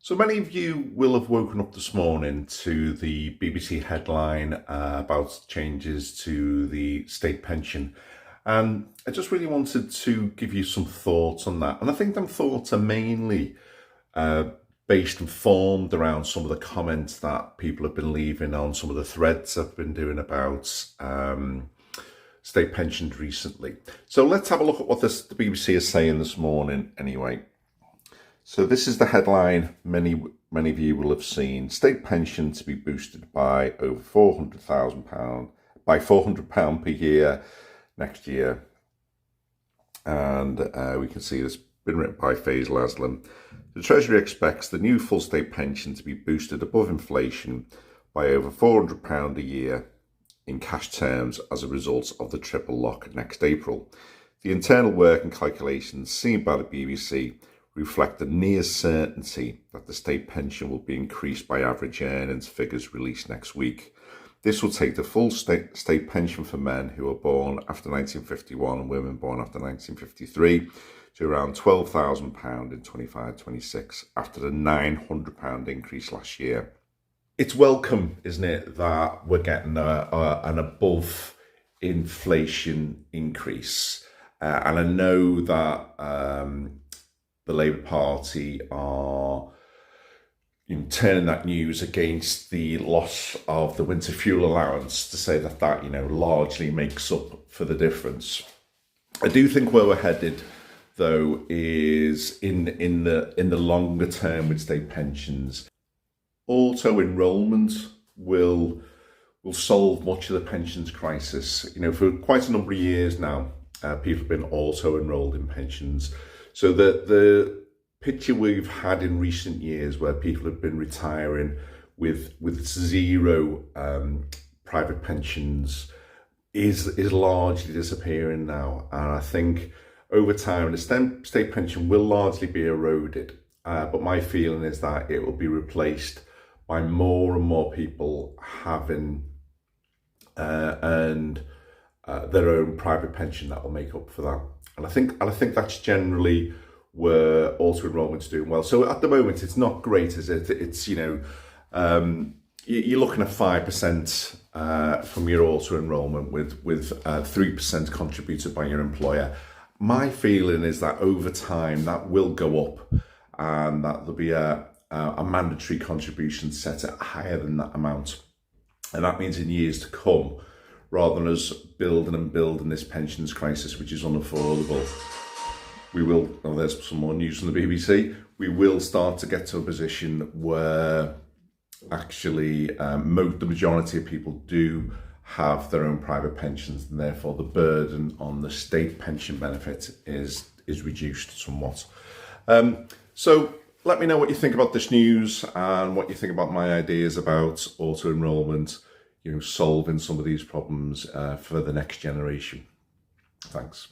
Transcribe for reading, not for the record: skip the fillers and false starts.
So many of you will have woken up this morning to the BBC headline about changes to the state pension. And I just really wanted to give you some thoughts on that. And I think them thoughts are mainly based and formed around some of the comments that people have been leaving on some of the threads I've been doing about state pensions recently. So let's have a look at what the BBC is saying this morning anyway. So this is the headline many of you will have seen. State pension to be boosted by over £400,000, by £400 per year next year. And we can see this been written by Faisal Aslam. The Treasury expects the new full state pension to be boosted above inflation by over £400 a year in cash terms as a result of the triple lock next April. The internal work and calculations seen by the BBC reflect the near certainty that the state pension will be increased by average earnings figures released next week. This will take the full state pension for men who were born after 1951 and women born after 1953 to around £12,000 in 25-26 after the £900 increase last year. It's welcome, isn't it, that we're getting an above inflation increase. And I know that the Labour Party are turning that news against the loss of the winter fuel allowance to say that largely makes up for the difference. I do think where we're headed, though, is in the longer term with state pensions. Auto enrolment will solve much of the pensions crisis. For quite a number of years now, people have been auto enrolled in pensions. So the picture we've had in recent years where people have been retiring with zero private pensions is largely disappearing now. And I think over time, the state pension will largely be eroded. But my feeling is that it will be replaced by more and more people having earned their own private pension that will make up for that. And I think that's generally where auto enrolment's doing well. So at the moment, it's not great, is it? It's you're looking at 5% from your auto enrolment with 3% contributed by your employer. My feeling is that over time that will go up, and that there'll be a mandatory contribution set at higher than that amount, and that means in years to come, rather than us building this pensions crisis, which is unaffordable, we will, there's some more news from the BBC, we will start to get to a position where actually the majority of people do have their own private pensions, and therefore the burden on the state pension benefit is reduced somewhat. So let me know what you think about this news and what you think about my ideas about auto enrolment, solving some of these problems for the next generation. Thanks.